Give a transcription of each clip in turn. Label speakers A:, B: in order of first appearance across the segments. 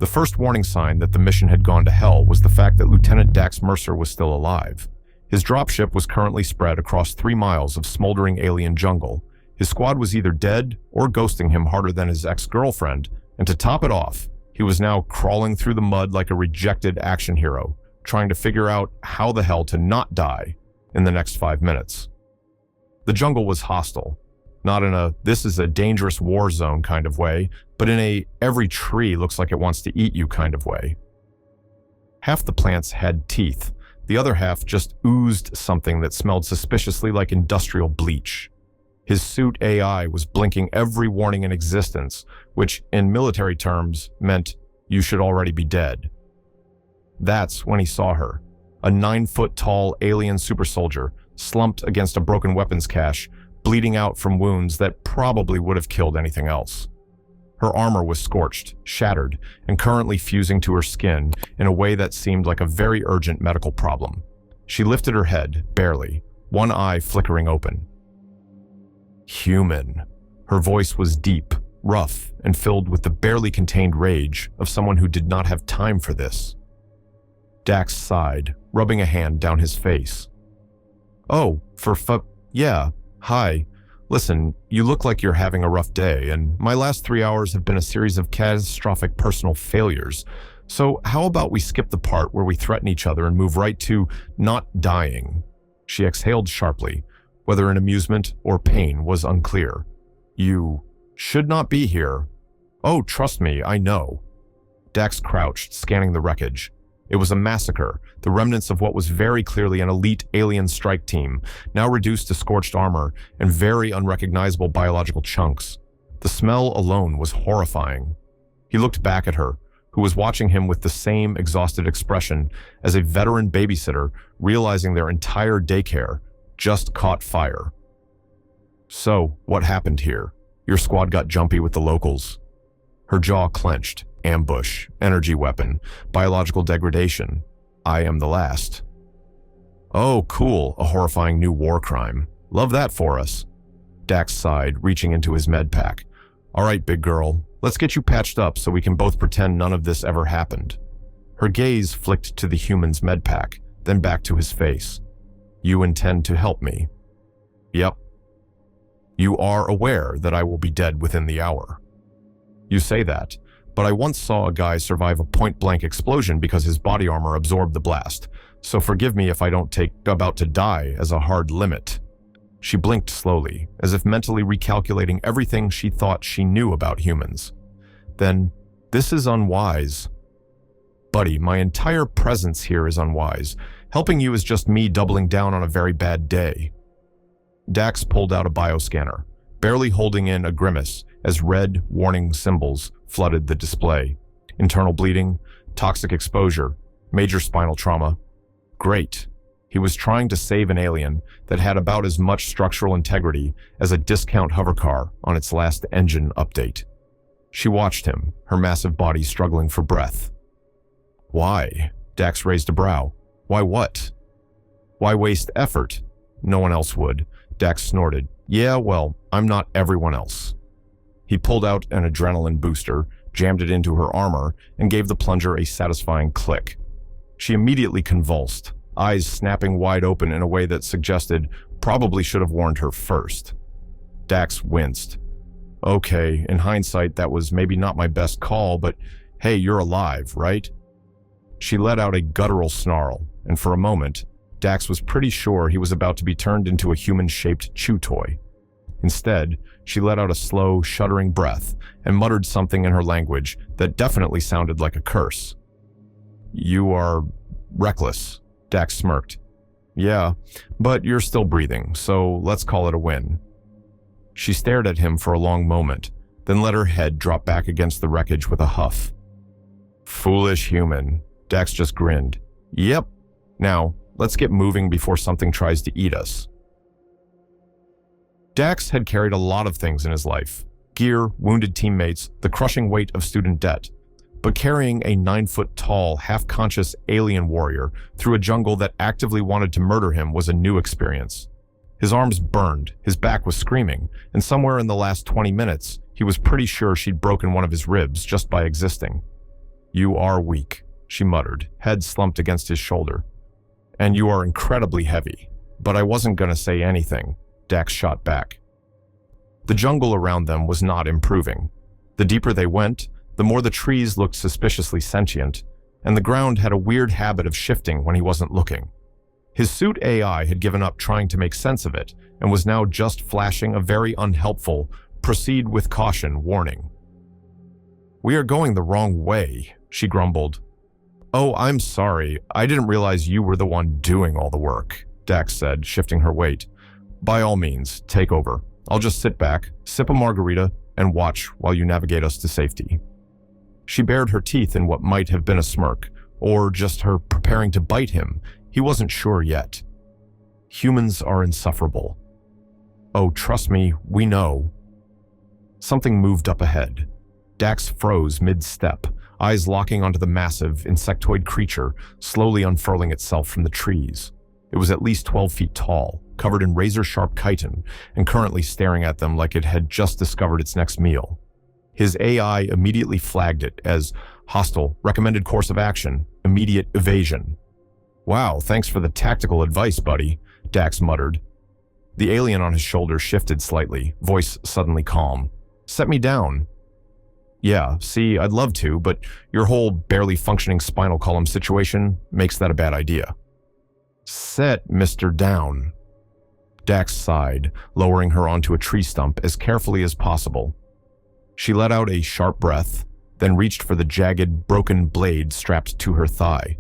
A: The first warning sign that the mission had gone to hell was the fact that Lieutenant Dax Mercer was still alive. His dropship was currently spread across 3 miles of smoldering alien jungle. His squad was either dead or ghosting him harder than his ex-girlfriend, and to top it off, he was now crawling through the mud like a rejected action hero, trying to figure out how the hell to not die in the next 5 minutes. The jungle was hostile, not in a "this is a dangerous war zone" kind of way, but in a "every tree looks like it wants to eat you" kind of way. Half the plants had teeth, the other half just oozed something that smelled suspiciously like industrial bleach. His suit AI was blinking every warning in existence, which in military terms meant you should already be dead. That's when he saw her, a 9-foot-tall alien supersoldier, slumped against a broken weapons cache, bleeding out from wounds that probably would have killed anything else. Her armor was scorched, shattered, and currently fusing to her skin in a way that seemed like a very urgent medical problem. She lifted her head, barely, one eye flickering open. Human. Her voice was deep, rough, and filled with the barely contained rage of someone who did not have time for this. Dax sighed, rubbing a hand down his face. "Oh, yeah, hi. Listen, you look like you're having a rough day, and my last 3 hours have been a series of catastrophic personal failures. So how about we skip the part where we threaten each other and move right to not dying?" She exhaled sharply. Whether in amusement or pain was unclear. "You should not be here." "Oh, trust me, I know." Dax crouched, scanning the wreckage. It was a massacre, the remnants of what was very clearly an elite alien strike team, now reduced to scorched armor and very unrecognizable biological chunks. The smell alone was horrifying. He looked back at her, who was watching him with the same exhausted expression as a veteran babysitter realizing their entire daycare just caught fire. "So, what happened here? Your squad got jumpy with the locals." Her jaw clenched. Ambush, energy weapon, biological degradation. I am the last. "Oh, cool, a horrifying new war crime. Love that for us." Dax sighed, reaching into his med pack. "All right, big girl, let's get you patched up so we can both pretend none of this ever happened." Her gaze flicked to the human's med pack, then back to his face. "You intend to help me?" "Yep." "You are aware that I will be dead within the hour?" "You say that, but I once saw a guy survive a point-blank explosion because his body armor absorbed the blast, so forgive me if I don't take about to die as a hard limit." She blinked slowly, as if mentally recalculating everything she thought she knew about humans. Then, "This is unwise." "Buddy, my entire presence here is unwise. Helping you is just me doubling down on a very bad day." Dax pulled out a bioscanner, barely holding in a grimace as red warning symbols flooded the display. Internal bleeding, toxic exposure, major spinal trauma. Great. He was trying to save an alien that had about as much structural integrity as a discount hovercar on its last engine update. She watched him, her massive body struggling for breath. "Why?" Dax raised a brow. "Why what?" "Why waste effort? No one else would." Dax snorted. "Yeah, well, I'm not everyone else." He pulled out an adrenaline booster, jammed it into her armor, and gave the plunger a satisfying click. She immediately convulsed, eyes snapping wide open in a way that suggested probably should have warned her first. Dax winced. "Okay, in hindsight, that was maybe not my best call, but hey, you're alive, right?" She let out a guttural snarl, and for a moment, Dax was pretty sure he was about to be turned into a human-shaped chew toy. Instead, she let out a slow, shuddering breath and muttered something in her language that definitely sounded like a curse. "You are reckless," Dax smirked. "Yeah, but you're still breathing, so let's call it a win." She stared at him for a long moment, then let her head drop back against the wreckage with a huff. "Foolish human," Dax just grinned. "Yep. Now, let's get moving before something tries to eat us." Dax had carried a lot of things in his life: gear, wounded teammates, the crushing weight of student debt. But carrying a 9-foot-tall, half-conscious alien warrior through a jungle that actively wanted to murder him was a new experience. His arms burned, his back was screaming, and somewhere in the last 20 minutes, he was pretty sure she'd broken one of his ribs just by existing. You are weak, she muttered, head slumped against his shoulder. And you are incredibly heavy. But I wasn't going to say anything, Dax shot back. The jungle around them was not improving. The deeper they went, the more the trees looked suspiciously sentient, and the ground had a weird habit of shifting when he wasn't looking. His suit AI had given up trying to make sense of it and was now just flashing a very unhelpful, proceed with caution warning. We are going the wrong way, she grumbled. Oh, I'm sorry. I didn't realize you were the one doing all the work, Dax said, shifting her weight. By all means, take over. I'll just sit back, sip a margarita, and watch while you navigate us to safety. She bared her teeth in what might have been a smirk, or just her preparing to bite him. He wasn't sure yet. Humans are insufferable. Oh, trust me, we know. Something moved up ahead. Dax froze mid-step, eyes locking onto the massive, insectoid creature slowly unfurling itself from the trees. It was at least 12 feet tall, covered in razor-sharp chitin, and currently staring at them like it had just discovered its next meal. His AI immediately flagged it as hostile, recommended course of action, immediate evasion. Wow, thanks for the tactical advice, buddy, Dax muttered. The alien on his shoulder shifted slightly, voice suddenly calm. Set me down. Yeah, see, I'd love to, but your whole barely functioning spinal column situation makes that a bad idea. Set Mr. Down. Dax sighed, lowering her onto a tree stump as carefully as possible. She let out a sharp breath, then reached for the jagged, broken blade strapped to her thigh.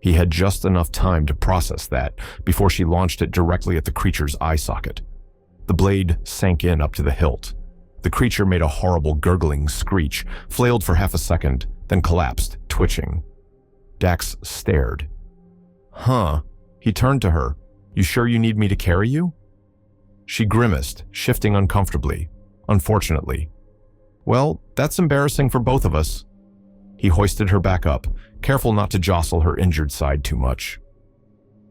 A: He had just enough time to process that before she launched it directly at the creature's eye socket. The blade sank in up to the hilt. The creature made a horrible gurgling screech, flailed for half a second, then collapsed, twitching. Dax stared. Huh. He turned to her. You sure you need me to carry you? She grimaced, shifting uncomfortably. Unfortunately. Well, that's embarrassing for both of us. He hoisted her back up, careful not to jostle her injured side too much.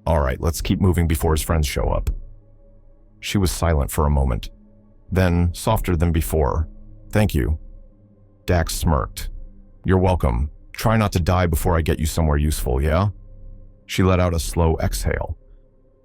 A: All right, let's keep moving before his friends show up. She was silent for a moment. Then, softer than before, thank you. Dax smirked. You're welcome. Try not to die before I get you somewhere useful, yeah? She let out a slow exhale.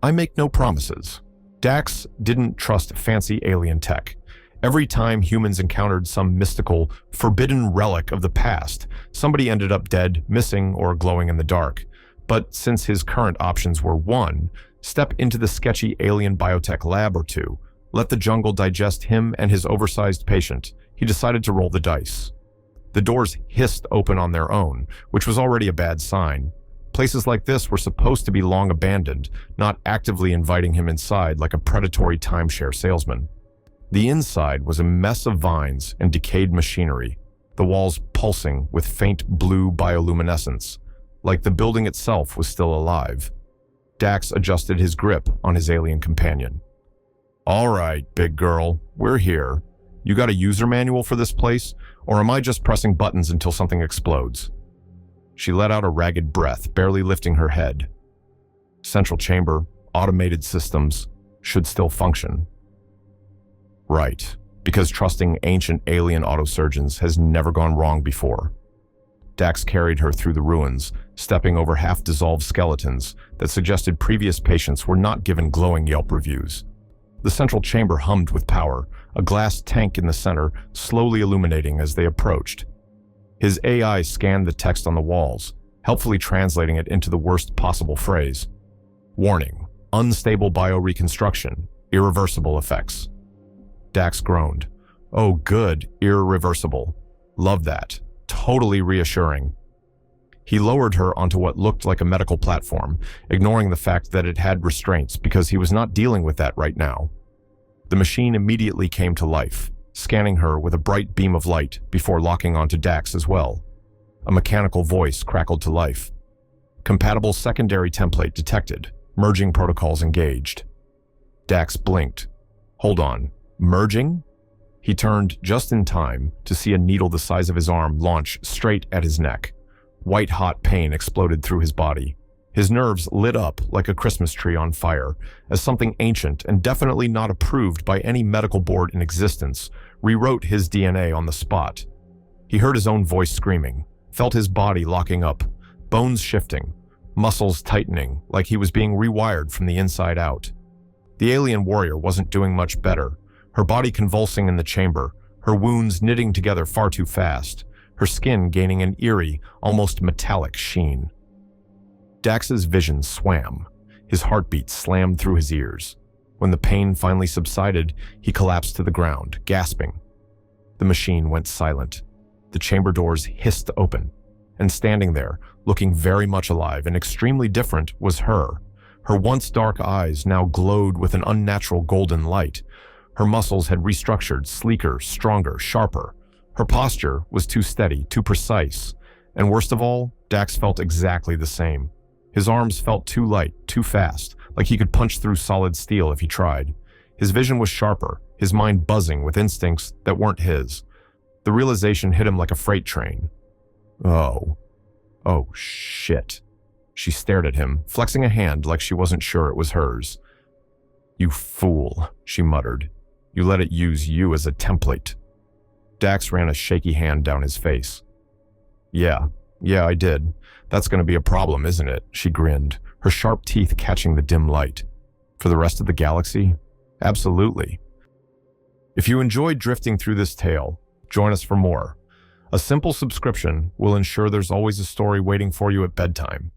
A: I make no promises. Dax didn't trust fancy alien tech. Every time humans encountered some mystical, forbidden relic of the past, somebody ended up dead, missing, or glowing in the dark. But since his current options were 1, step into the sketchy alien biotech lab, or 2, let the jungle digest him and his oversized patient, he decided to roll the dice. The doors hissed open on their own, which was already a bad sign. Places like this were supposed to be long abandoned, not actively inviting him inside like a predatory timeshare salesman. The inside was a mess of vines and decayed machinery, the walls pulsing with faint blue bioluminescence, like the building itself was still alive. Dax adjusted his grip on his alien companion. All right, big girl, we're here. You got a user manual for this place, or am I just pressing buttons until something explodes? She let out a ragged breath, barely lifting her head. Central chamber, automated systems, should still function. Right, because trusting ancient alien autosurgeons has never gone wrong before. Dax carried her through the ruins, stepping over half-dissolved skeletons that suggested previous patients were not given glowing Yelp reviews. The central chamber hummed with power, a glass tank in the center slowly illuminating as they approached. His AI scanned the text on the walls, helpfully translating it into the worst possible phrase. Warning, unstable bioreconstruction, irreversible effects. Dax groaned. Oh good, irreversible. Love that. Totally reassuring. He lowered her onto what looked like a medical platform, ignoring the fact that it had restraints because he was not dealing with that right now. The machine immediately came to life, scanning her with a bright beam of light before locking onto Dax as well. A mechanical voice crackled to life. Compatible secondary template detected. Merging protocols engaged. Dax blinked. Hold on. Merging? He turned just in time to see a needle the size of his arm launch straight at his neck. White-hot pain exploded through his body. His nerves lit up like a Christmas tree on fire as something ancient and definitely not approved by any medical board in existence rewrote his DNA on the spot. He heard his own voice screaming, felt his body locking up, bones shifting, muscles tightening like he was being rewired from the inside out. The alien warrior wasn't doing much better, her body convulsing in the chamber, her wounds knitting together far too fast, her skin gaining an eerie, almost metallic sheen. Dax's vision swam. His heartbeat slammed through his ears. When the pain finally subsided, he collapsed to the ground, gasping. The machine went silent. The chamber doors hissed open, and standing there, looking very much alive and extremely different, was her. Her once dark eyes now glowed with an unnatural golden light. Her muscles had restructured, sleeker, stronger, sharper. Her posture was too steady, too precise. And worst of all, Dax felt exactly the same. His arms felt too light, too fast, like he could punch through solid steel if he tried. His vision was sharper, his mind buzzing with instincts that weren't his. The realization hit him like a freight train. Oh, shit. She stared at him, flexing a hand like she wasn't sure it was hers. You fool, she muttered. You let it use you as a template. Dax ran a shaky hand down his face. Yeah, I did. That's going to be a problem, isn't it? She grinned, her sharp teeth catching the dim light. For the rest of the galaxy? Absolutely. If you enjoyed drifting through this tale, join us for more. A simple subscription will ensure there's always a story waiting for you at bedtime.